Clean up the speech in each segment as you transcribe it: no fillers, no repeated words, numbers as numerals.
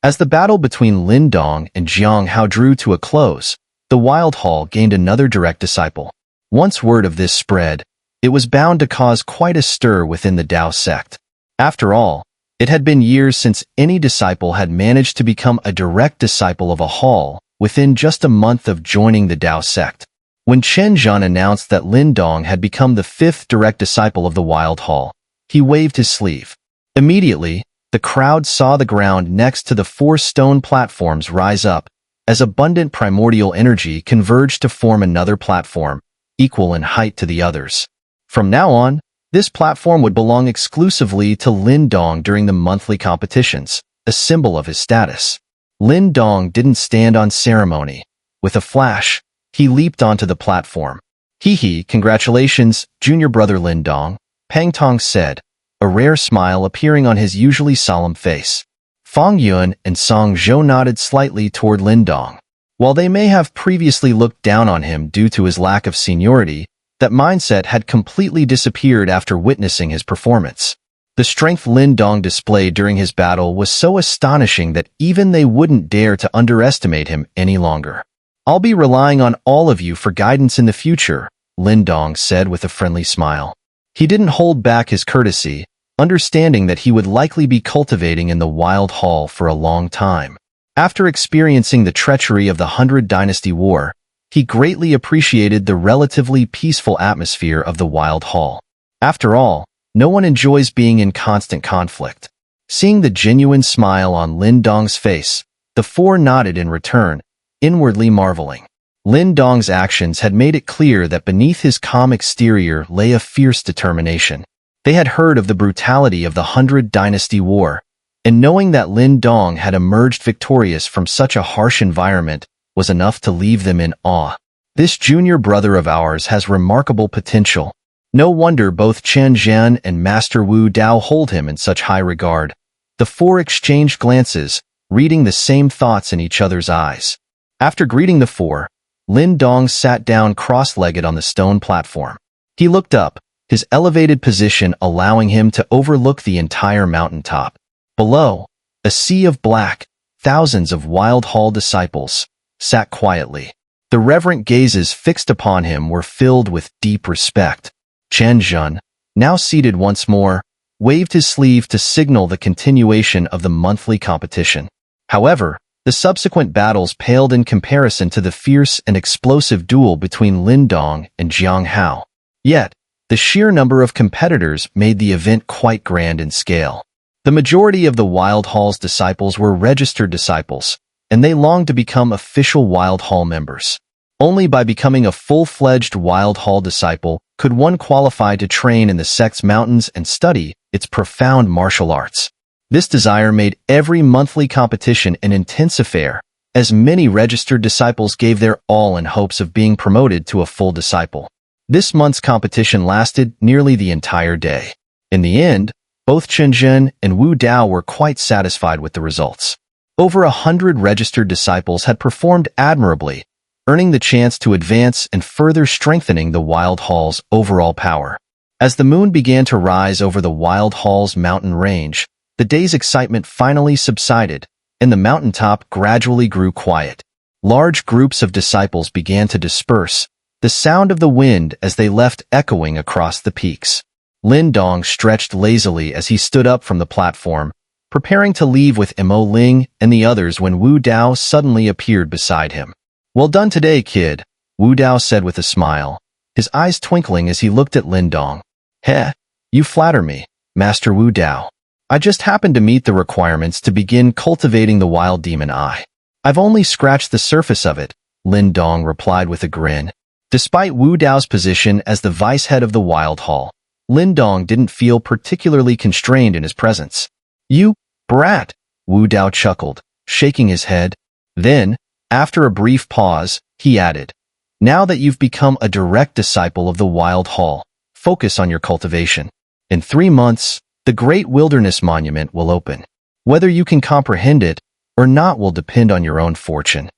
As the battle between Lin Dong and Jiang Hao drew to a close, the Wild Hall gained another direct disciple. Once word of this spread, it was bound to cause quite a stir within the Dao sect. After all, it had been years since any disciple had managed to become a direct disciple of a hall within just a month of joining the Dao sect. When Chen Zhan announced that Lin Dong had become the 5th direct disciple of the Wild Hall, he waved his sleeve. Immediately, the crowd saw the ground next to the 4 stone platforms rise up, as abundant primordial energy converged to form another platform, equal in height to the others. From now on, this platform would belong exclusively to Lin Dong during the monthly competitions, a symbol of his status. Lin Dong didn't stand on ceremony. With a flash, he leaped onto the platform. Hee, congratulations, junior brother Lin Dong, Pang Tong said, a rare smile appearing on his usually solemn face. Fang Yuan and Song Zhou nodded slightly toward Lin Dong. While they may have previously looked down on him due to his lack of seniority, that mindset had completely disappeared after witnessing his performance. The strength Lin Dong displayed during his battle was so astonishing that even they wouldn't dare to underestimate him any longer. I'll be relying on all of you for guidance in the future, Lin Dong said with a friendly smile. He didn't hold back his courtesy, understanding that he would likely be cultivating in the Wild Hall for a long time. After experiencing the treachery of the 100 Dynasty War, he greatly appreciated the relatively peaceful atmosphere of the Wild Hall. After all, no one enjoys being in constant conflict. Seeing the genuine smile on Lin Dong's face, the 4 nodded in return, inwardly marveling. Lin Dong's actions had made it clear that beneath his calm exterior lay a fierce determination. They had heard of the brutality of the 100 Dynasty War, and knowing that Lin Dong had emerged victorious from such a harsh environment was enough to leave them in awe. This junior brother of ours has remarkable potential. No wonder both Chen Zhan and Master Wu Dao hold him in such high regard. The 4 exchanged glances, reading the same thoughts in each other's eyes. After greeting the 4, Lin Dong sat down cross-legged on the stone platform. He looked up, his elevated position allowing him to overlook the entire mountaintop. Below, a sea of black, thousands of Wild Hall disciples sat quietly. The reverent gazes fixed upon him were filled with deep respect. Chen Zhan, now seated once more, waved his sleeve to signal the continuation of the monthly competition. However, the subsequent battles paled in comparison to the fierce and explosive duel between Lin Dong and Jiang Hao. Yet, the sheer number of competitors made the event quite grand in scale. The majority of the Wild Hall's disciples were registered disciples, and they longed to become official Wild Hall members. Only by becoming a full-fledged Wild Hall disciple could one qualify to train in the Sect's mountains and study its profound martial arts. This desire made every monthly competition an intense affair, as many registered disciples gave their all in hopes of being promoted to a full disciple. This month's competition lasted nearly the entire day. In the end, both Chen Zhan and Wu Dao were quite satisfied with the results. Over 100 registered disciples had performed admirably, earning the chance to advance and further strengthening the Wild Hall's overall power. As the moon began to rise over the Wild Hall's mountain range, the day's excitement finally subsided, and the mountaintop gradually grew quiet. Large groups of disciples began to disperse, the sound of the wind as they left echoing across the peaks. Lin Dong stretched lazily as he stood up from the platform, preparing to leave with Mo Ling and the others when Wu Dao suddenly appeared beside him. "Well done today, kid," Wu Dao said with a smile, his eyes twinkling as he looked at Lin Dong. "Heh, you flatter me, Master Wu Dao. I just happened to meet the requirements to begin cultivating the wild demon eye. I've only scratched the surface of it," Lin Dong replied with a grin. Despite Wu Dao's position as the vice head of the Wild Hall, Lin Dong didn't feel particularly constrained in his presence. "You brat," Wu Dao chuckled, shaking his head. Then, after a brief pause, he added, "Now that you've become a direct disciple of the Wild Hall, focus on your cultivation. In 3 months, the Great Wilderness Monument will open. Whether you can comprehend it or not will depend on your own fortune."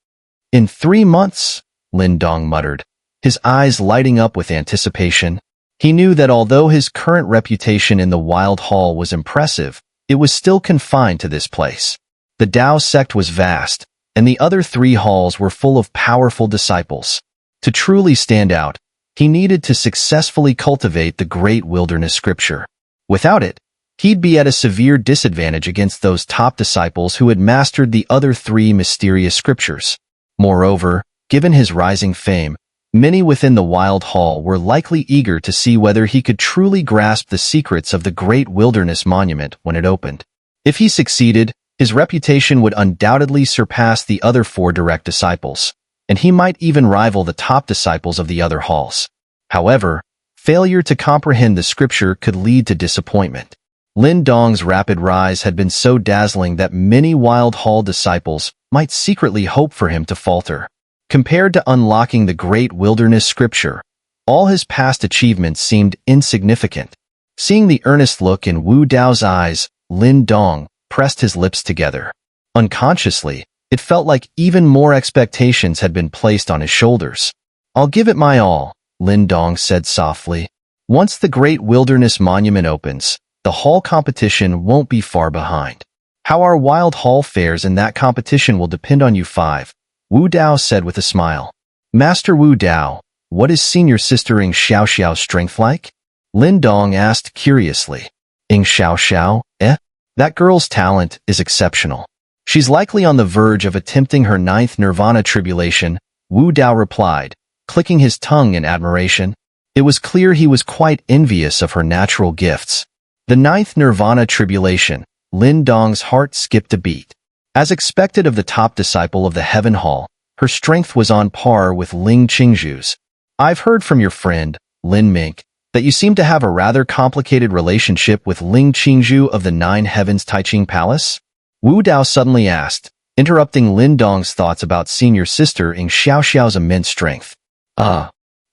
"In 3 months?" Lin Dong muttered, his eyes lighting up with anticipation. He knew that although his current reputation in the Wild Hall was impressive, it was still confined to this place. The Dao sect was vast, and the other 3 halls were full of powerful disciples. To truly stand out, he needed to successfully cultivate the great wilderness scripture. Without it, he'd be at a severe disadvantage against those top disciples who had mastered the other 3 mysterious scriptures. Moreover, given his rising fame, many within the Wild Hall were likely eager to see whether he could truly grasp the secrets of the great wilderness monument when it opened. If he succeeded, his reputation would undoubtedly surpass the other 4 direct disciples, and he might even rival the top disciples of the other halls. However, failure to comprehend the scripture could lead to disappointment. Lin Dong's rapid rise had been so dazzling that many Wild Hall disciples might secretly hope for him to falter. Compared to unlocking the great wilderness scripture, all his past achievements seemed insignificant. Seeing the earnest look in Wu Dao's eyes, Lin Dong pressed his lips together. Unconsciously, it felt like even more expectations had been placed on his shoulders. "I'll give it my all," Lin Dong said softly. "Once the great wilderness monument opens, the hall competition won't be far behind. How our Wild Hall fares in that competition will depend on you 5. Wu Dao said with a smile. "Master Wu Dao, what is senior sister EngSubs' strength like?" Lin Dong asked curiously. "EngSubs? That girl's talent is exceptional. She's likely on the verge of attempting her 9th nirvana tribulation," Wu Dao replied, clicking his tongue in admiration. It was clear he was quite envious of her natural gifts. The 9th nirvana tribulation, Lin Dong's heart skipped a beat. As expected of the top disciple of the Heaven Hall, her strength was on par with Ling Qingzhu's. "I've heard from your friend, Lin Mink, that you seem to have a rather complicated relationship with Ling Qingzhu of the 9 Heavens Taiching Palace?" Wu Dao suddenly asked, interrupting Lin Dong's thoughts about senior sister EngSubs' immense strength.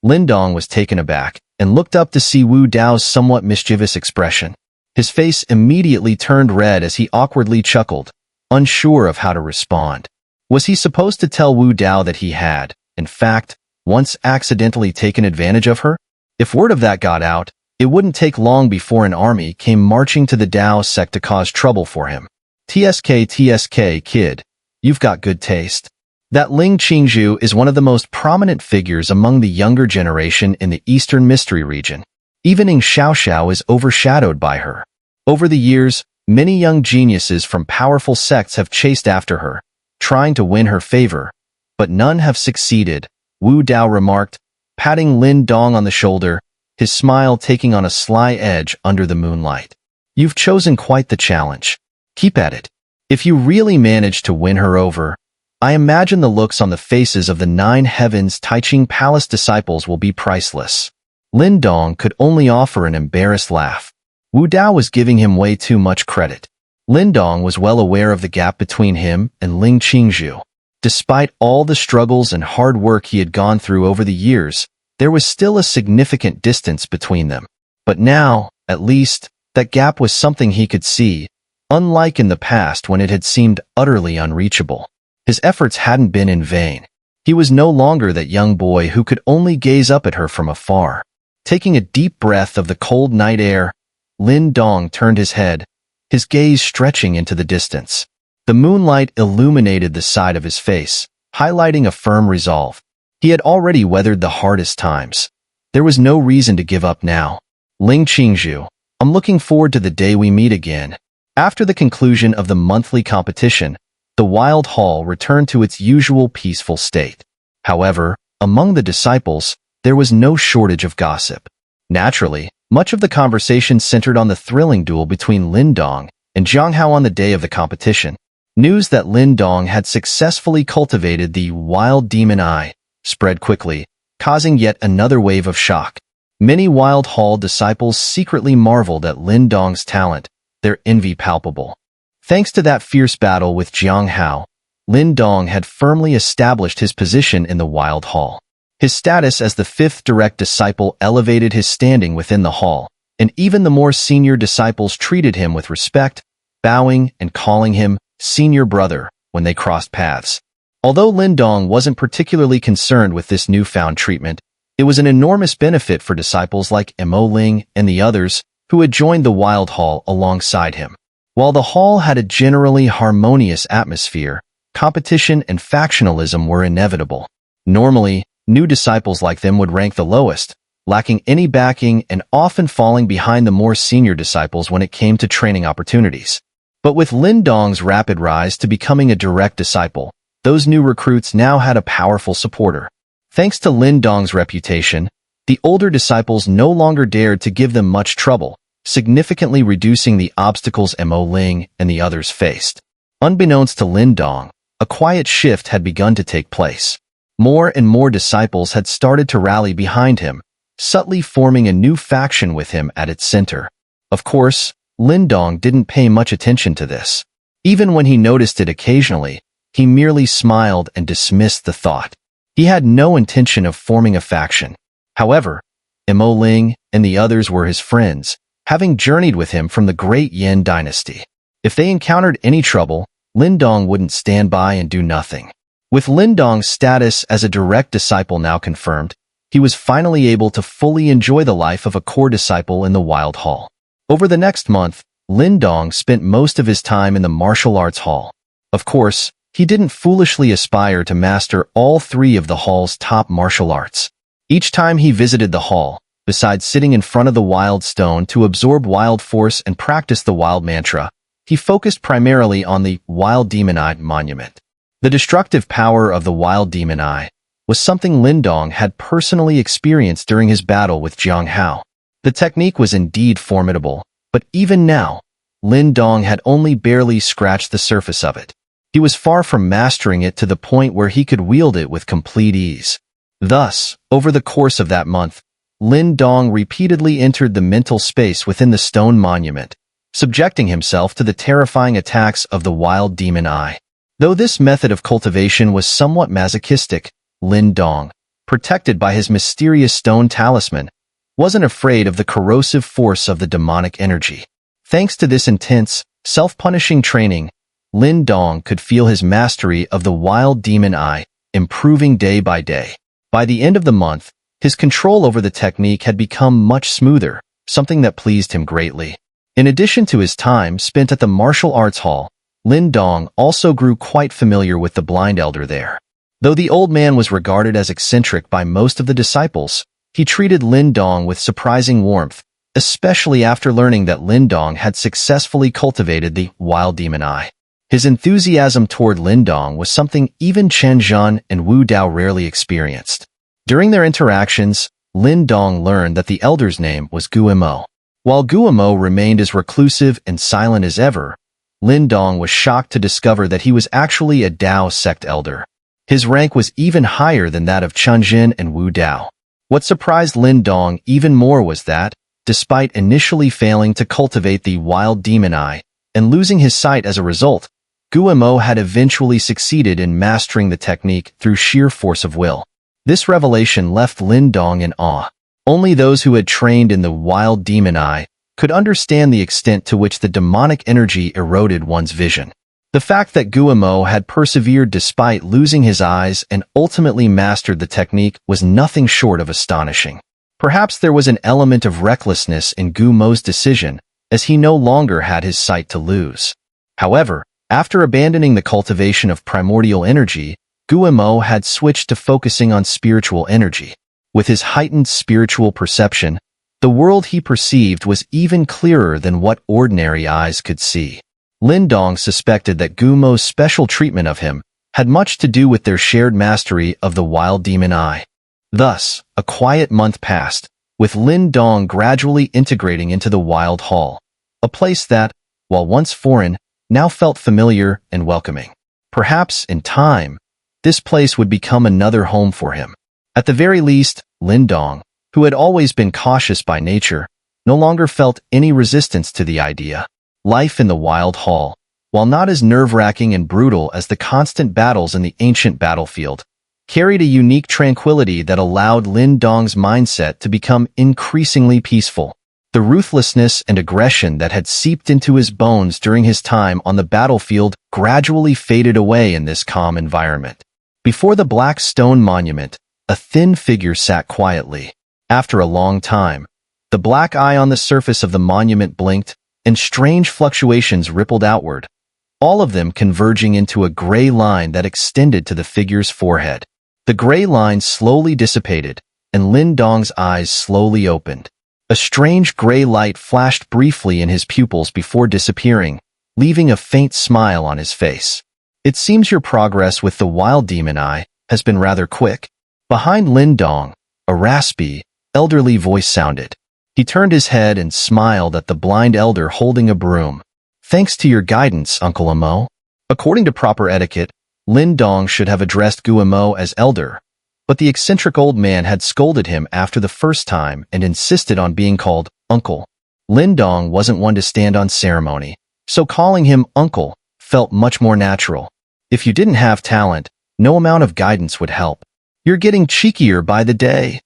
Lin Dong was taken aback and looked up to see Wu Dao's somewhat mischievous expression. His face immediately turned red as he awkwardly chuckled, unsure of how to respond. Was he supposed to tell Wu Dao that he had, in fact, once accidentally taken advantage of her? If word of that got out, it wouldn't take long before an army came marching to the Dao sect to cause trouble for him. TSK, kid, you've got good taste. That Ling Qingzhu is one of the most prominent figures among the younger generation in the Eastern Mystery region. Even EngSubs is overshadowed by her. Over the years, many young geniuses from powerful sects have chased after her, trying to win her favor, but none have succeeded, Wu Dao remarked, patting Lin Dong on the shoulder, his smile taking on a sly edge under the moonlight. "You've chosen quite the challenge. Keep at it. If you really manage to win her over, I imagine the looks on the faces of the 9 Heavens Taiching Palace disciples will be priceless." Lin Dong could only offer an embarrassed laugh. Wu Dao was giving him way too much credit. Lin Dong was well aware of the gap between him and Ling Qingzhu. Despite all the struggles and hard work he had gone through over the years, there was still a significant distance between them. But now, at least, that gap was something he could see, unlike in the past when it had seemed utterly unreachable. His efforts hadn't been in vain. He was no longer that young boy who could only gaze up at her from afar. Taking a deep breath of the cold night air, Lin Dong turned his head, his gaze stretching into the distance. The moonlight illuminated the side of his face, highlighting a firm resolve. He had already weathered the hardest times. There was no reason to give up now. "Ling Qingzhu, I'm looking forward to the day we meet again." After the conclusion of the monthly competition, the Wild Hall returned to its usual peaceful state. However, among the disciples, there was no shortage of gossip. Naturally, much of the conversation centered on the thrilling duel between Lin Dong and Zhang Hao on the day of the competition. News that Lin Dong had successfully cultivated the Wild Demon Eye spread quickly, causing yet another wave of shock. Many Wild Hall disciples secretly marveled at Lin Dong's talent, their envy palpable. Thanks to that fierce battle with Zhang Hao, Lin Dong had firmly established his position in the Wild Hall. His status as the 5th direct disciple elevated his standing within the hall, and even the more senior disciples treated him with respect, bowing and calling him senior brother when they crossed paths. Although Lin Dong wasn't particularly concerned with this newfound treatment, it was an enormous benefit for disciples like Mo Ling and the others who had joined the Wild Hall alongside him. While the hall had a generally harmonious atmosphere, competition and factionalism were inevitable. Normally, new disciples like them would rank the lowest, lacking any backing and often falling behind the more senior disciples when it came to training opportunities. But with Lin Dong's rapid rise to becoming a direct disciple, those new recruits now had a powerful supporter. Thanks to Lin Dong's reputation, the older disciples no longer dared to give them much trouble, significantly reducing the obstacles Mo Ling and the others faced. Unbeknownst to Lin Dong, a quiet shift had begun to take place. More and more disciples had started to rally behind him, subtly forming a new faction with him at its center. Of course, Lin Dong didn't pay much attention to this. Even when he noticed it occasionally, he merely smiled and dismissed the thought. He had no intention of forming a faction. However, Mo Ling and the others were his friends, having journeyed with him from the great Yin dynasty. If they encountered any trouble, Lin Dong wouldn't stand by and do nothing. With Lin Dong's status as a direct disciple now confirmed, he was finally able to fully enjoy the life of a core disciple in the Wild Hall. Over the next month, Lin Dong spent most of his time in the martial arts hall. Of course, he didn't foolishly aspire to master all three of the hall's top martial arts. Each time he visited the hall, besides sitting in front of the wild stone to absorb wild force and practice the wild mantra, he focused primarily on the Wild Demon Eye monument. The destructive power of the Wild Demon Eye was something Lin Dong had personally experienced during his battle with Jiang Hao. The technique was indeed formidable, but even now, Lin Dong had only barely scratched the surface of it. He was far from mastering it to the point where he could wield it with complete ease. Thus, over the course of that month, Lin Dong repeatedly entered the mental space within the stone monument, subjecting himself to the terrifying attacks of the Wild Demon Eye. Though this method of cultivation was somewhat masochistic, Lin Dong, protected by his mysterious stone talisman, wasn't afraid of the corrosive force of the demonic energy. Thanks to this intense, self-punishing training, Lin Dong could feel his mastery of the Wild Demon Eye improving day by day. By the end of the month, his control over the technique had become much smoother, something that pleased him greatly. In addition to his time spent at the martial arts hall, Lin Dong also grew quite familiar with the blind elder there. Though the old man was regarded as eccentric by most of the disciples, he treated Lin Dong with surprising warmth, especially after learning that Lin Dong had successfully cultivated the Wild Demon Eye. His enthusiasm toward Lin Dong was something even Chen Zhan and Wu Dao rarely experienced. During their interactions, Lin Dong learned that the elder's name was Guimo. While Guimo remained as reclusive and silent as ever, Lin Dong was shocked to discover that he was actually a Dao sect elder. His rank was even higher than that of Chen Zhan and Wu Dao. What surprised Lin Dong even more was that, despite initially failing to cultivate the Wild Demon Eye and losing his sight as a result, Guimo had eventually succeeded in mastering the technique through sheer force of will. This revelation left Lin Dong in awe. Only those who had trained in the Wild Demon Eye could understand the extent to which the demonic energy eroded one's vision. The fact that Guimo had persevered despite losing his eyes and ultimately mastered the technique was nothing short of astonishing. Perhaps there was an element of recklessness in Guimo's decision, as he no longer had his sight to lose. However, after abandoning the cultivation of primordial energy, Guimo had switched to focusing on spiritual energy. With his heightened spiritual perception, the world he perceived was even clearer than what ordinary eyes could see. Lin Dong suspected that Guimo's special treatment of him had much to do with their shared mastery of the Wild Demon Eye. Thus, a quiet month passed, with Lin Dong gradually integrating into the Wild Hall, a place that, while once foreign, now felt familiar and welcoming. Perhaps, in time, this place would become another home for him. At the very least, Lin Dong, who had always been cautious by nature, no longer felt any resistance to the idea. Life in the Wild Hall, while not as nerve-wracking and brutal as the constant battles in the ancient battlefield, carried a unique tranquility that allowed Lin Dong's mindset to become increasingly peaceful. The ruthlessness and aggression that had seeped into his bones during his time on the battlefield gradually faded away in this calm environment. Before the black stone monument, a thin figure sat quietly. After a long time, the black eye on the surface of the monument blinked, and strange fluctuations rippled outward, all of them converging into a gray line that extended to the figure's forehead. The gray line slowly dissipated, and Lin Dong's eyes slowly opened. A strange gray light flashed briefly in his pupils before disappearing, leaving a faint smile on his face. It seems your progress with the wild demon eye has been rather quick. Behind Lin Dong, a raspy, elderly voice sounded. He turned his head and smiled at the blind elder holding a broom. Thanks to your guidance, Uncle Amo. According to proper etiquette, Lin Dong should have addressed Guamo as elder, but the eccentric old man had scolded him after the first time and insisted on being called uncle. Lin Dong wasn't one to stand on ceremony, so calling him uncle felt much more natural. If you didn't have talent, no amount of guidance would help. You're getting cheekier by the day.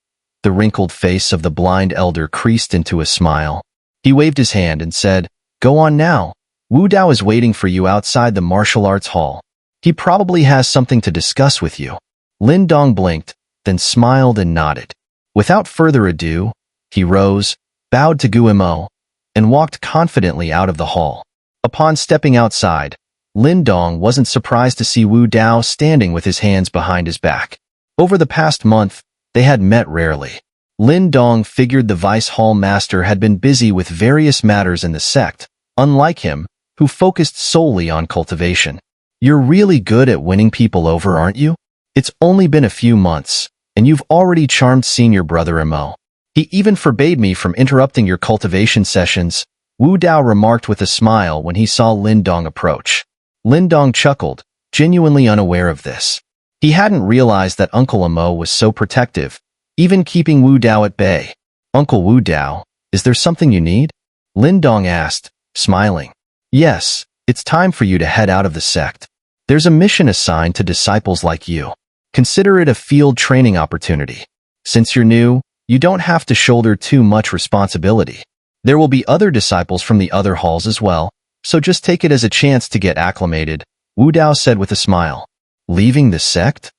The wrinkled face of the blind elder creased into a smile. He waved his hand and said, Go on now. Wu Dao is waiting for you outside the martial arts hall. He probably has something to discuss with you. Lin Dong blinked, then smiled and nodded. Without further ado, he rose, bowed to Guamo, and walked confidently out of the hall. Upon stepping outside, Lin Dong wasn't surprised to see Wu Dao standing with his hands behind his back. Over the past month, they had met rarely. Lin Dong figured the Vice Hall Master had been busy with various matters in the sect, unlike him, who focused solely on cultivation. You're really good at winning people over, aren't you? It's only been a few months, and you've already charmed senior brother Amo. He even forbade me from interrupting your cultivation sessions, Wu Dao remarked with a smile when he saw Lin Dong approach. Lin Dong chuckled, genuinely unaware of this. He hadn't realized that Uncle Amo was so protective, even keeping Wu Dao at bay. Uncle Wu Dao, is there something you need? Lin Dong asked, smiling. Yes, it's time for you to head out of the sect. There's a mission assigned to disciples like you. Consider it a field training opportunity. Since you're new, you don't have to shoulder too much responsibility. There will be other disciples from the other halls as well, so just take it as a chance to get acclimated, Wu Dao said with a smile. Leaving the sect?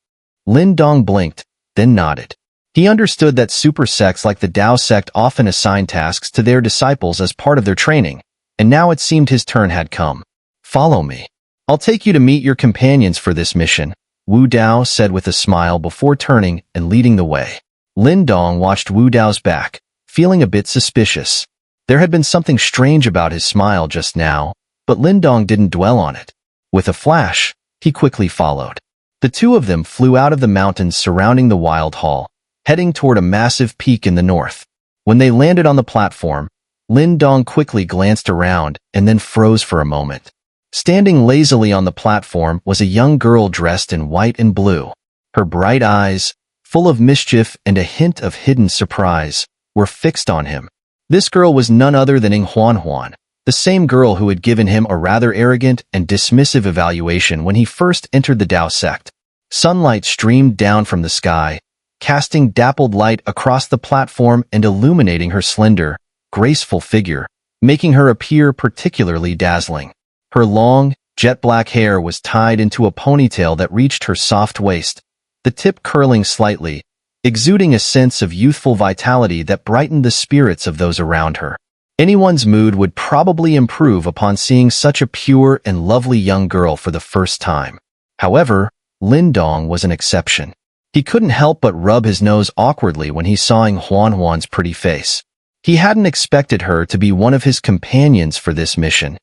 Lin Dong blinked, then nodded. He understood that super sects like the Dao sect often assign tasks to their disciples as part of their training, and now it seemed his turn had come. Follow me. I'll take you to meet your companions for this mission, Wu Dao said with a smile before turning and leading the way. Lin Dong watched Wu Dao's back, feeling a bit suspicious. There had been something strange about his smile just now, but Lin Dong didn't dwell on it. With a flash, he quickly followed. The two of them flew out of the mountains surrounding the Wild Hall, heading toward a massive peak in the north. When they landed on the platform, Lin Dong quickly glanced around and then froze for a moment. Standing lazily on the platform was a young girl dressed in white and blue. Her bright eyes, full of mischief and a hint of hidden surprise, were fixed on him. This girl was none other than Huanhuan, the same girl who had given him a rather arrogant and dismissive evaluation when he first entered the Dao sect. Sunlight streamed down from the sky, casting dappled light across the platform and illuminating her slender, graceful figure, making her appear particularly dazzling. Her long, jet-black hair was tied into a ponytail that reached her soft waist, the tip curling slightly, exuding a sense of youthful vitality that brightened the spirits of those around her. Anyone's mood would probably improve upon seeing such a pure and lovely young girl for the first time. However, Lin Dong was an exception. He couldn't help but rub his nose awkwardly when he saw Huanhuan's pretty face. He hadn't expected her to be one of his companions for this mission.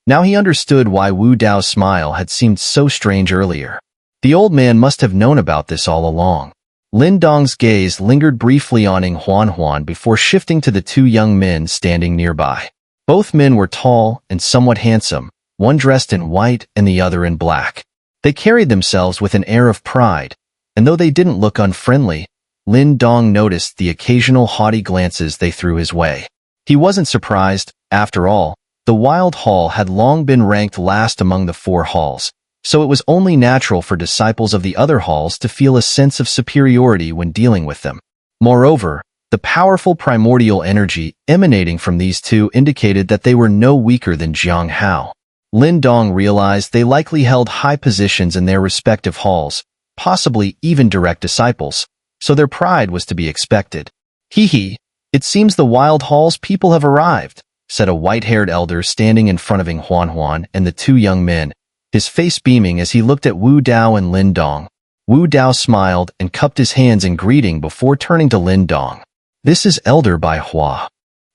Now he understood why Wu Dao's smile had seemed so strange earlier. The old man must have known about this all along. Lin Dong's gaze lingered briefly on Huanhuan before shifting to the two young men standing nearby. Both men were tall and somewhat handsome, one dressed in white and the other in black. They carried themselves with an air of pride, and though they didn't look unfriendly, Lin Dong noticed the occasional haughty glances they threw his way. He wasn't surprised. After all, the Wild Hall had long been ranked last among the 4 halls, so it was only natural for disciples of the other halls to feel a sense of superiority when dealing with them. Moreover, the powerful primordial energy emanating from these two indicated that they were no weaker than Jiang Hao. Lin Dong realized they likely held high positions in their respective halls, possibly even direct disciples, so their pride was to be expected. Hee hee, it seems the Wild Hall's people have arrived, said a white-haired elder standing in front of Huanhuan and the two young men, his face beaming as he looked at Wu Dao and Lin Dong. Wu Dao smiled and cupped his hands in greeting before turning to Lin Dong. This is Elder Bai Hua.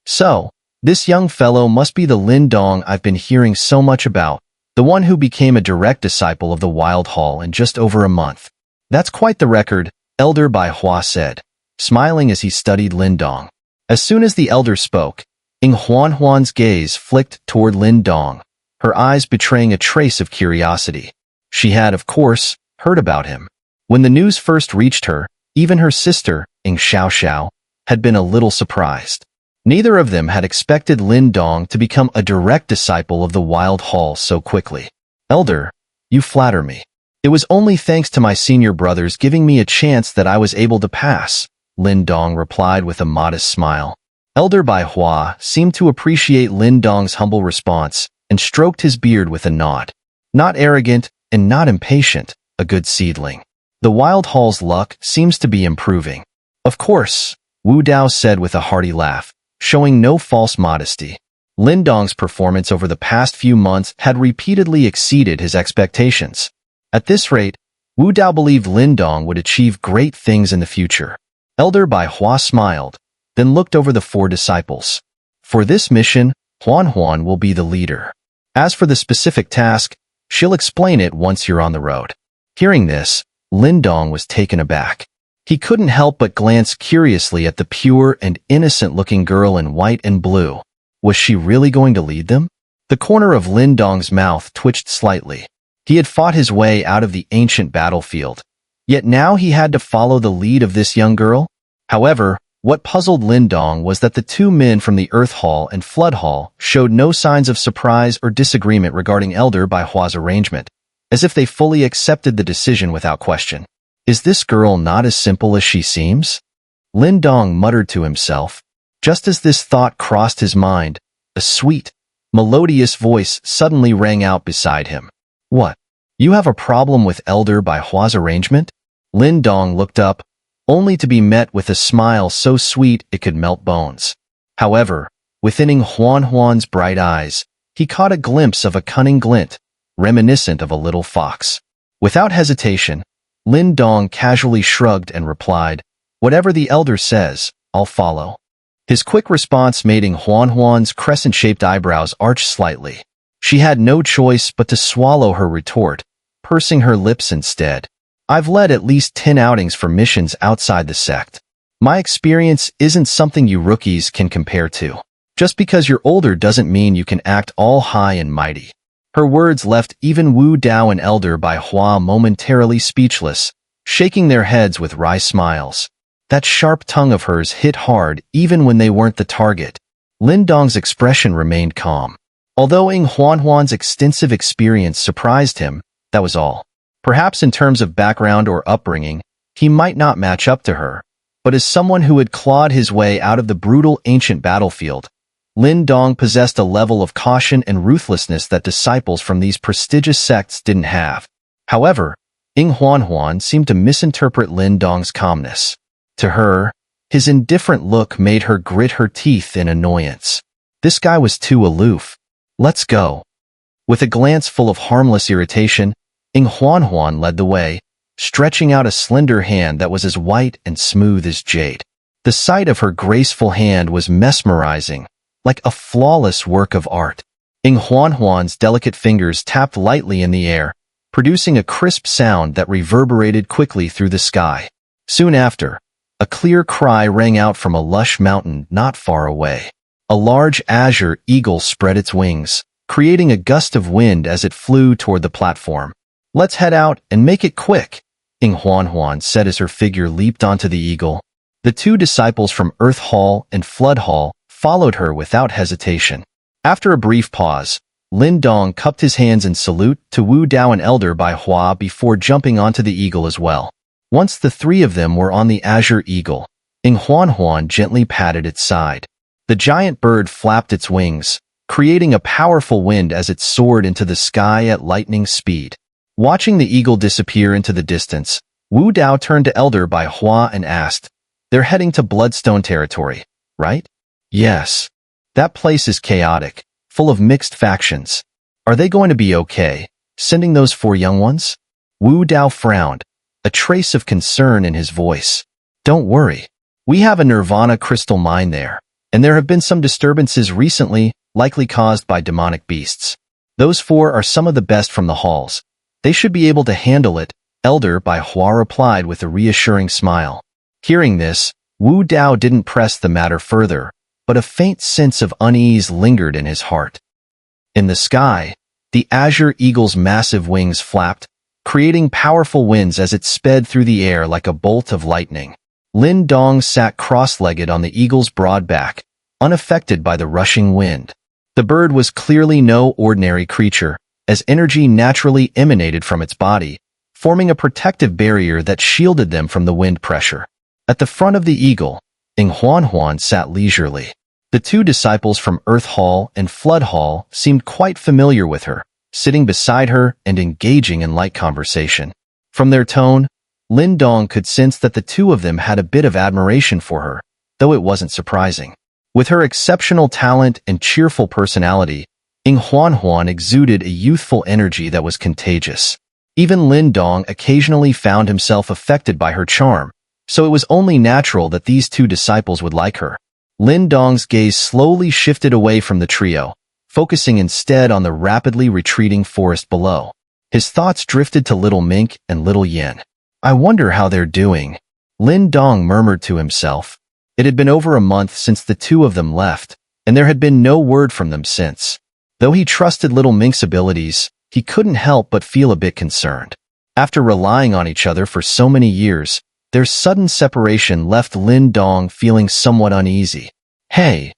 So, this young fellow must be the Lin Dong I've been hearing so much about, the one who became a direct disciple of the Wild Hall in just over a month. That's quite the record, Elder Bai Hua said, smiling as he studied Lin Dong. As soon as the elder spoke, Huanhuan's gaze flicked toward Lin Dong, her eyes betraying a trace of curiosity. She had, of course, heard about him. When the news first reached her, even her sister, Xiao, had been a little surprised. Neither of them had expected Lin Dong to become a direct disciple of the Wild Hall so quickly. Elder, you flatter me. It was only thanks to my senior brothers giving me a chance that I was able to pass, Lin Dong replied with a modest smile. Elder Bai Hua seemed to appreciate Lin Dong's humble response and stroked his beard with a nod. Not arrogant and not impatient, a good seedling. The Wild Hall's luck seems to be improving. Of course, Wu Dao said with a hearty laugh, showing no false modesty. Lin Dong's performance over the past few months had repeatedly exceeded his expectations. At this rate, Wu Dao believed Lin Dong would achieve great things in the future. Elder Bai Hua smiled, then looked over the four disciples. For this mission, Huanhuan will be the leader. As for the specific task, she'll explain it once you're on the road. Hearing this, Lin Dong was taken aback. He couldn't help but glance curiously at the pure and innocent-looking girl in white and blue. Was she really going to lead them? The corner of Lin Dong's mouth twitched slightly. He had fought his way out of the ancient battlefield, yet now he had to follow the lead of this young girl? However, what puzzled Lin Dong was that the two men from the Earth Hall and Flood Hall showed no signs of surprise or disagreement regarding Elder Bai Hua's arrangement, as if they fully accepted the decision without question. Is this girl not as simple as she seems? Lin Dong muttered to himself. Just as this thought crossed his mind, a sweet, melodious voice suddenly rang out beside him. What? You have a problem with Elder Bai Hua's arrangement? Lin Dong looked up, only to be met with a smile so sweet it could melt bones. However, within Huanhuan's bright eyes, he caught a glimpse of a cunning glint, reminiscent of a little fox. Without hesitation, Lin Dong casually shrugged and replied, Whatever the elder says, I'll follow. His quick response made Huanhuan's crescent-shaped eyebrows arch slightly. She had no choice but to swallow her retort, pursing her lips instead. I've led at least 10 outings for missions outside the sect. My experience isn't something you rookies can compare to. Just because you're older doesn't mean you can act all high and mighty. Her words left even Wu Dao and Elder Bai Hua momentarily speechless, shaking their heads with wry smiles. That sharp tongue of hers hit hard even when they weren't the target. Lin Dong's expression remained calm. Although Huanhuan's extensive experience surprised him, that was all. Perhaps in terms of background or upbringing, he might not match up to her, but as someone who had clawed his way out of the brutal ancient battlefield, Lin Dong possessed a level of caution and ruthlessness that disciples from these prestigious sects didn't have. However, Huanhuan seemed to misinterpret Lin Dong's calmness. To her, his indifferent look made her grit her teeth in annoyance. This guy was too aloof. Let's go. With a glance full of harmless irritation, Huanhuan led the way, stretching out a slender hand that was as white and smooth as jade. The sight of her graceful hand was mesmerizing, like a flawless work of art. Huanhuan's delicate fingers tapped lightly in the air, producing a crisp sound that reverberated quickly through the sky. Soon after, a clear cry rang out from a lush mountain not far away. A large azure eagle spread its wings, creating a gust of wind as it flew toward the platform. Let's head out and make it quick, Huanhuan said as her figure leaped onto the eagle. The two disciples from Earth Hall and Flood Hall followed her without hesitation. After a brief pause, Lin Dong cupped his hands in salute to Wu Dao and Elder Bai Hua before jumping onto the eagle as well. Once the three of them were on the azure eagle, Huanhuan gently patted its side. The giant bird flapped its wings, creating a powerful wind as it soared into the sky at lightning speed. Watching the eagle disappear into the distance, Wu Dao turned to Elder Bai Hua and asked, They're heading to Bloodstone territory, right? Yes. That place is chaotic, full of mixed factions. Are they going to be okay, sending those 4 young ones? Wu Dao frowned, a trace of concern in his voice. Don't worry. We have a Nirvana crystal mine there, and there have been some disturbances recently, likely caused by demonic beasts. Those 4 are some of the best from the halls. They should be able to handle it, Elder Bai Hua replied with a reassuring smile. Hearing this, Wu Dao didn't press the matter further, but a faint sense of unease lingered in his heart. In the sky, the azure eagle's massive wings flapped, creating powerful winds as it sped through the air like a bolt of lightning. Lin Dong sat cross-legged on the eagle's broad back, unaffected by the rushing wind. The bird was clearly no ordinary creature, as energy naturally emanated from its body, forming a protective barrier that shielded them from the wind pressure. At the front of the eagle, Huanhuan sat leisurely. The 2 disciples from Earth Hall and Flood Hall seemed quite familiar with her, sitting beside her and engaging in light conversation. From their tone, Lin Dong could sense that the 2 of them had a bit of admiration for her, though it wasn't surprising. With her exceptional talent and cheerful personality, Huanhuan exuded a youthful energy that was contagious. Even Lin Dong occasionally found himself affected by her charm, so it was only natural that these 2 disciples would like her. Lin Dong's gaze slowly shifted away from the trio, focusing instead on the rapidly retreating forest below. His thoughts drifted to Little Mink and Little Yin. I wonder how they're doing, Lin Dong murmured to himself. It had been over a month since the 2 of them left, and there had been no word from them since. Though he trusted Little Mink's abilities, he couldn't help but feel a bit concerned. After relying on each other for so many years, their sudden separation left Lin Dong feeling somewhat uneasy. Hey!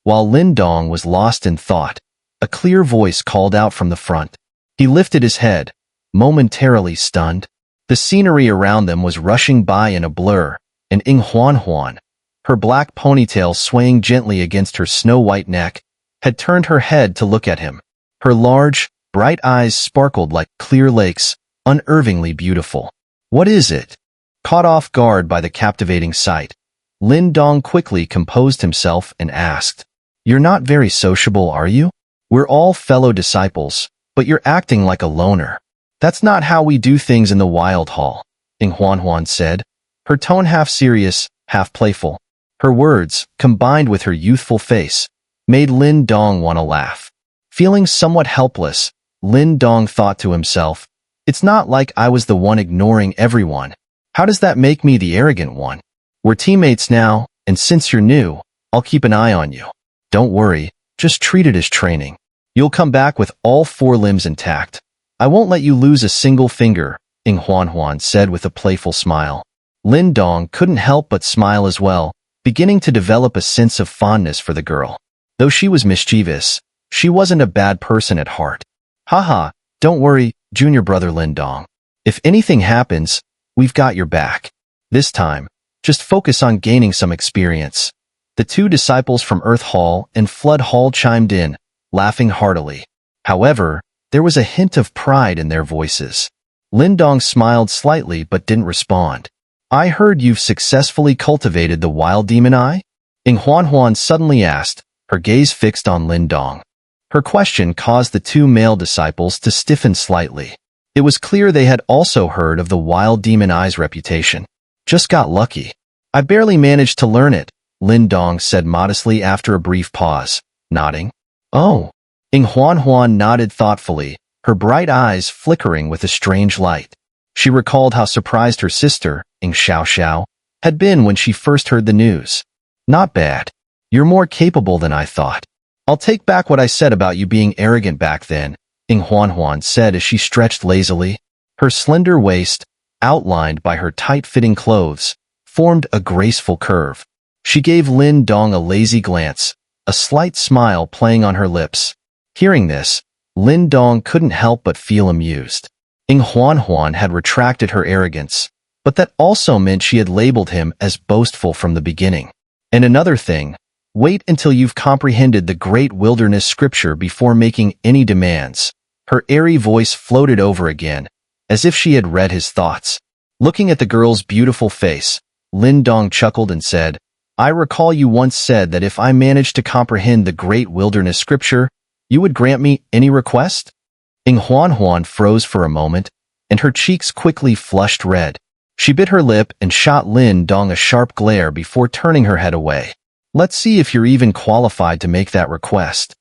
While Lin Dong was lost in thought, a clear voice called out from the front. He lifted his head, momentarily stunned. The scenery around them was rushing by in a blur, and Huanhuan, her black ponytail swaying gently against her snow-white neck, had turned her head to look at him. Her large, bright eyes sparkled like clear lakes, unervingly beautiful. What is it? Caught off guard by the captivating sight, Lin Dong quickly composed himself and asked, You're not very sociable, are you? We're all fellow disciples, but you're acting like a loner. That's not how we do things in the Wild Hall, Huanhuan said, her tone half serious, half playful. Her words, combined with her youthful face, made Lin Dong want to laugh. Feeling somewhat helpless, Lin Dong thought to himself, It's not like I was the one ignoring everyone. How does that make me the arrogant one? We're teammates now, and since you're new, I'll keep an eye on you. Don't worry, just treat it as training. You'll come back with all 4 limbs intact. I won't let you lose a single finger, Huanhuan said with a playful smile. Lin Dong couldn't help but smile as well, beginning to develop a sense of fondness for the girl. Though she was mischievous, she wasn't a bad person at heart. Haha, don't worry, junior brother Lin Dong. If anything happens, we've got your back. This time, just focus on gaining some experience. The 2 disciples from Earth Hall and Flood Hall chimed in, laughing heartily. However, there was a hint of pride in their voices. Lin Dong smiled slightly but didn't respond. I heard you've successfully cultivated the wild demon eye? Huanhuan suddenly asked, her gaze fixed on Lin Dong. Her question caused the 2 male disciples to stiffen slightly. It was clear they had also heard of the wild demon eye's reputation. Just got lucky. I barely managed to learn it, Lin Dong said modestly after a brief pause, nodding. Oh. Huanhuan nodded thoughtfully, her bright eyes flickering with a strange light. She recalled how surprised her sister, Xiao, had been when she first heard the news. Not bad. You're more capable than I thought. I'll take back what I said about you being arrogant back then, Huanhuan said as she stretched lazily. Her slender waist, outlined by her tight-fitting clothes, formed a graceful curve. She gave Lin Dong a lazy glance, a slight smile playing on her lips. Hearing this, Lin Dong couldn't help but feel amused. Huanhuan had retracted her arrogance, but that also meant she had labeled him as boastful from the beginning. And another thing, wait until you've comprehended the great wilderness scripture before making any demands. Her airy voice floated over again, as if she had read his thoughts. Looking at the girl's beautiful face, Lin Dong chuckled and said, I recall you once said that if I managed to comprehend the great wilderness scripture, you would grant me any request? Huanhuan froze for a moment, and her cheeks quickly flushed red. She bit her lip and shot Lin Dong a sharp glare before turning her head away. Let's see if you're even qualified to make that request.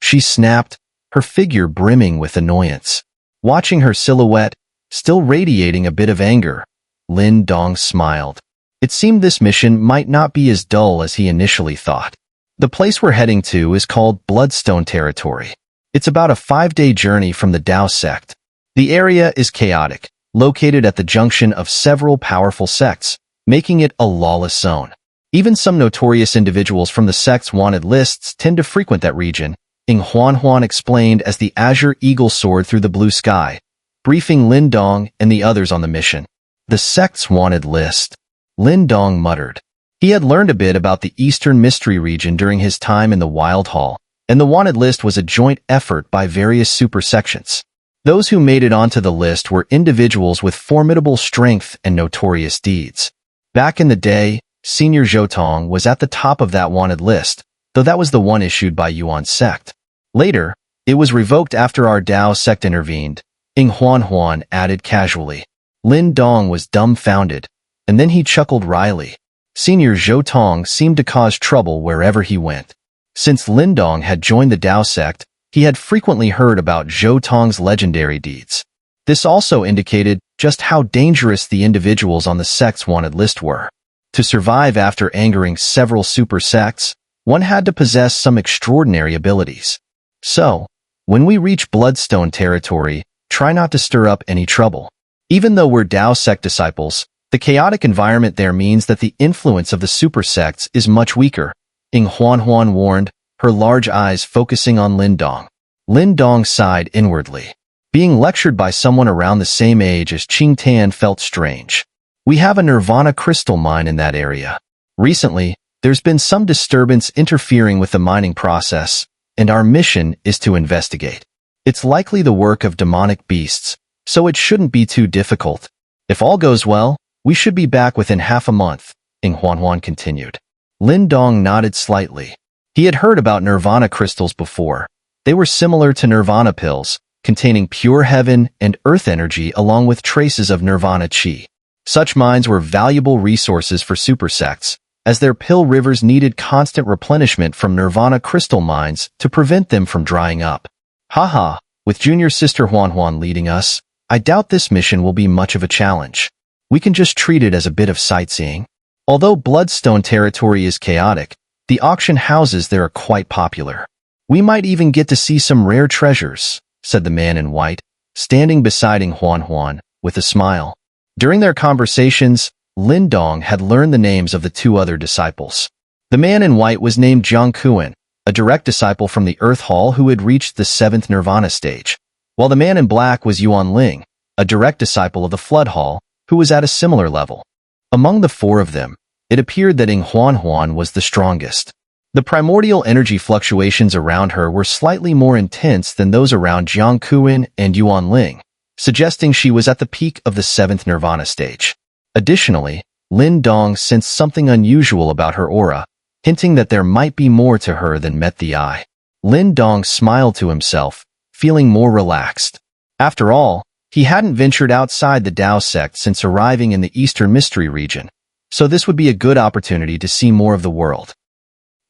She snapped, her figure brimming with annoyance. Watching her silhouette, still radiating a bit of anger, Lin Dong smiled. It seemed this mission might not be as dull as he initially thought. The place we're heading to is called Bloodstone Territory. It's about a 5-day journey from the Dao Sect. The area is chaotic, located at the junction of several powerful sects, making it a lawless zone. Even some notorious individuals from the sect's wanted lists tend to frequent that region, Huanhuan explained as the azure eagle soared through the blue sky, briefing Lin Dong and the others on the mission. The sect's wanted list. Lin Dong muttered. He had learned a bit about the Eastern Mystery region during his time in the Wild Hall, and the wanted list was a joint effort by various supersections. Those who made it onto the list were individuals with formidable strength and notorious deeds. Back in the day, Senior Zhotong was at the top of that wanted list, though that was the one issued by Yuan's sect. Later, it was revoked after our Dao sect intervened, Huanhuan added casually. Lin Dong was dumbfounded, and then he chuckled wryly. Senior Zhotong seemed to cause trouble wherever he went. Since Lin Dong had joined the Dao sect, he had frequently heard about Zhotong's legendary deeds. This also indicated just how dangerous the individuals on the sect's wanted list were. To survive after angering several super sects, one had to possess some extraordinary abilities. So, when we reach Bloodstone territory, try not to stir up any trouble. Even though we're Dao sect disciples, the chaotic environment there means that the influence of the super sects is much weaker, Huanhuan warned, her large eyes focusing on Lin Dong. Lin Dong sighed inwardly. Being lectured by someone around the same age as Qing Tan felt strange. We have a Nirvana crystal mine in that area. Recently, there's been some disturbance interfering with the mining process, and our mission is to investigate. It's likely the work of demonic beasts, so it shouldn't be too difficult. If all goes well, we should be back within half a month, Huanhuan continued. Lin Dong nodded slightly. He had heard about Nirvana crystals before. They were similar to Nirvana pills, containing pure heaven and earth energy along with traces of Nirvana chi. Such mines were valuable resources for super sects, as their pill rivers needed constant replenishment from Nirvana crystal mines to prevent them from drying up. Haha, with junior sister Huanhuan leading us, I doubt this mission will be much of a challenge. We can just treat it as a bit of sightseeing. Although Bloodstone territory is chaotic, the auction houses there are quite popular. We might even get to see some rare treasures, said the man in white, standing beside Huanhuan, with a smile. During their conversations, Lin Dong had learned the names of the two other disciples. The man in white was named Jiang Kuan, a direct disciple from the Earth Hall who had reached the 7th Nirvana stage, while the man in black was Yuan Ling, a direct disciple of the Flood Hall, who was at a similar level. Among the four of them, it appeared that Huanhuan was the strongest. The primordial energy fluctuations around her were slightly more intense than those around Jiang Kuan and Yuan Ling, suggesting she was at the peak of the 7th Nirvana stage. Additionally, Lin Dong sensed something unusual about her aura, hinting that there might be more to her than met the eye. Lin Dong smiled to himself, feeling more relaxed. After all, he hadn't ventured outside the Dao sect since arriving in the Eastern Mystery region, so this would be a good opportunity to see more of the world.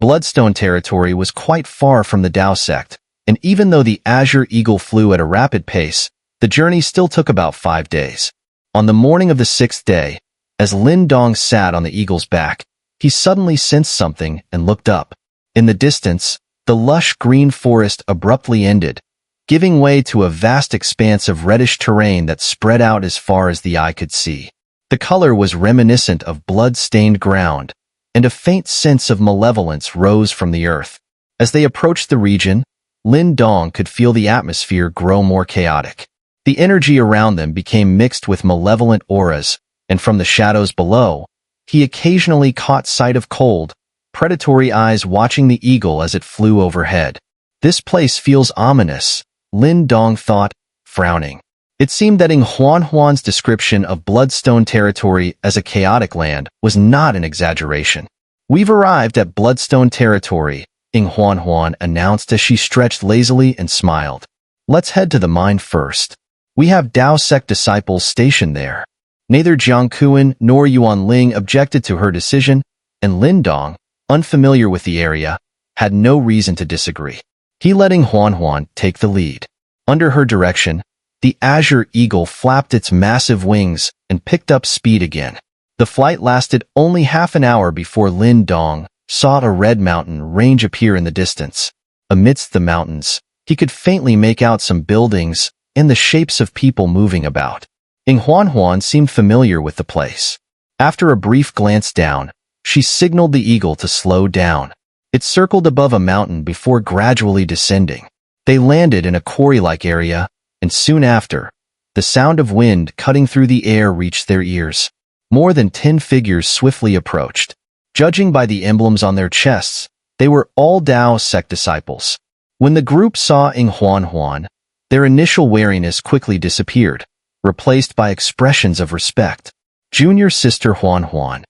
Bloodstone territory was quite far from the Dao sect, and even though the Azure Eagle flew at a rapid pace, the journey still took about 5 days. On the morning of the 6th day, as Lin Dong sat on the eagle's back, he suddenly sensed something and looked up. In the distance, the lush green forest abruptly ended, giving way to a vast expanse of reddish terrain that spread out as far as the eye could see. The color was reminiscent of blood-stained ground, and a faint sense of malevolence rose from the earth. As they approached the region, Lin Dong could feel the atmosphere grow more chaotic. The energy around them became mixed with malevolent auras, and from the shadows below, he occasionally caught sight of cold, predatory eyes watching the eagle as it flew overhead. This place feels ominous, Lin Dong thought, frowning. It seemed that Huanhuan's description of Bloodstone territory as a chaotic land was not an exaggeration. We've arrived at Bloodstone territory, Huanhuan announced as she stretched lazily and smiled. Let's head to the mine first. We have Dao Sect disciples stationed there. Neither Jiang Kuan nor Yuan Ling objected to her decision, and Lin Dong, unfamiliar with the area, had no reason to disagree. He letting Huanhuan take the lead. Under her direction, the Azure Eagle flapped its massive wings and picked up speed again. The flight lasted only half an hour before Lin Dong saw a red mountain range appear in the distance. Amidst the mountains, he could faintly make out some buildings and the shapes of people moving about. Huanhuan seemed familiar with the place. After a brief glance down, she signaled the eagle to slow down. It circled above a mountain before gradually descending. They landed in a quarry-like area, and soon after, the sound of wind cutting through the air reached their ears. More than 10 figures swiftly approached. Judging by the emblems on their chests, they were all Dao Sect disciples. When the group saw Huanhuan, their initial wariness quickly disappeared, replaced by expressions of respect. Junior sister Huanhuan.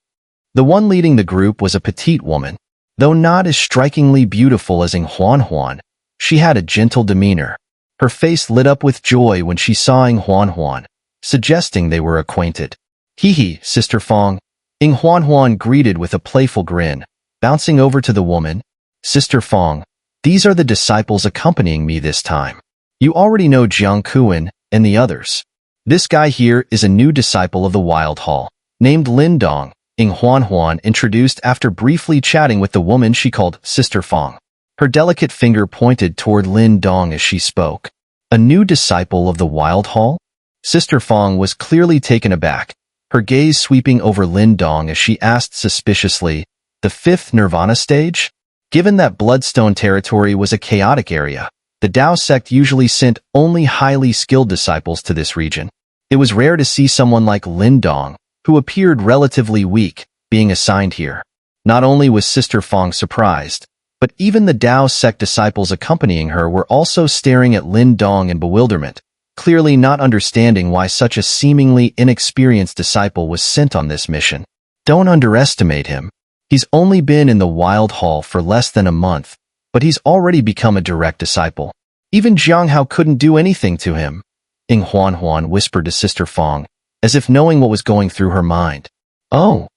The one leading the group was a petite woman. Though not as strikingly beautiful as Huanhuan, she had a gentle demeanor. Her face lit up with joy when she saw Huanhuan, suggesting they were acquainted. Hee, Sister Fong. Huanhuan greeted with a playful grin, bouncing over to the woman. Sister Fong, these are the disciples accompanying me this time. You already know Jiang Kuan and the others. This guy here is a new disciple of the Wild Hall, named Lin Dong, Huanhuan introduced after briefly chatting with the woman she called Sister Fong. Her delicate finger pointed toward Lin Dong as she spoke. A new disciple of the Wild Hall? Sister Fong was clearly taken aback, her gaze sweeping over Lin Dong as she asked suspiciously, the 5th Nirvana stage? Given that Bloodstone territory was a chaotic area, the Dao Sect usually sent only highly skilled disciples to this region. It was rare to see someone like Lin Dong, who appeared relatively weak, being assigned here. Not only was Sister Fong surprised, but even the Dao Sect disciples accompanying her were also staring at Lin Dong in bewilderment, clearly not understanding why such a seemingly inexperienced disciple was sent on this mission. Don't underestimate him. He's only been in the Wild Hall for less than a month, but he's already become a direct disciple. Even Jiang Hao couldn't do anything to him. Huanhuan whispered to Sister Fong, as if knowing what was going through her mind. Oh.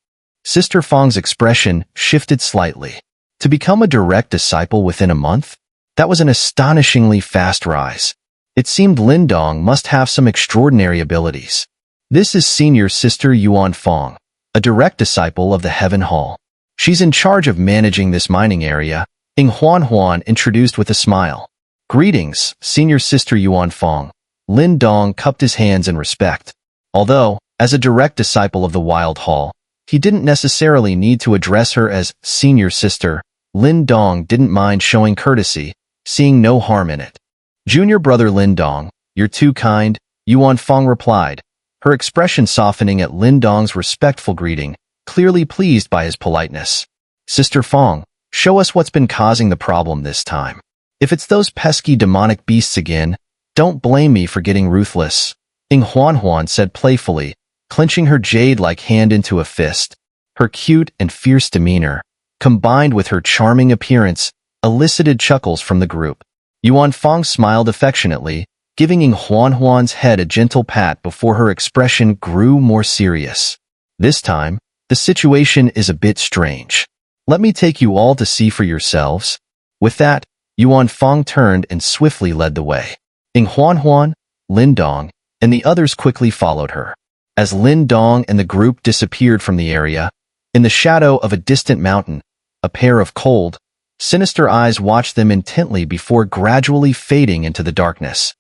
Sister Fong's expression shifted slightly. To become a direct disciple within a month? That was an astonishingly fast rise. It seemed Lin Dong must have some extraordinary abilities. This is Senior Sister Yuan Fong, a direct disciple of the Heaven Hall. She's in charge of managing this mining area, Huanhuan introduced with a smile. Greetings, Senior Sister Yuan Fong. Lin Dong cupped his hands in respect. Although, as a direct disciple of the Wild Hall, he didn't necessarily need to address her as Senior Sister, Lin Dong didn't mind showing courtesy, seeing no harm in it. Junior brother Lin Dong, you're too kind, Yuan Fong replied, her expression softening at Lin Dong's respectful greeting, clearly pleased by his politeness. Sister Fong, show us what's been causing the problem this time. If it's those pesky demonic beasts again, don't blame me for getting ruthless. Huanhuan said playfully, clenching her jade-like hand into a fist. Her cute and fierce demeanor, combined with her charming appearance, elicited chuckles from the group. Yuan Fong smiled affectionately, giving Huanhuan's head a gentle pat before her expression grew more serious. This time, the situation is a bit strange. Let me take you all to see for yourselves. With that, Yuan Fong turned and swiftly led the way. Huanhuan, Lin Dong, and the others quickly followed her. As Lin Dong and the group disappeared from the area, in the shadow of a distant mountain, a pair of cold, sinister eyes watched them intently before gradually fading into the darkness.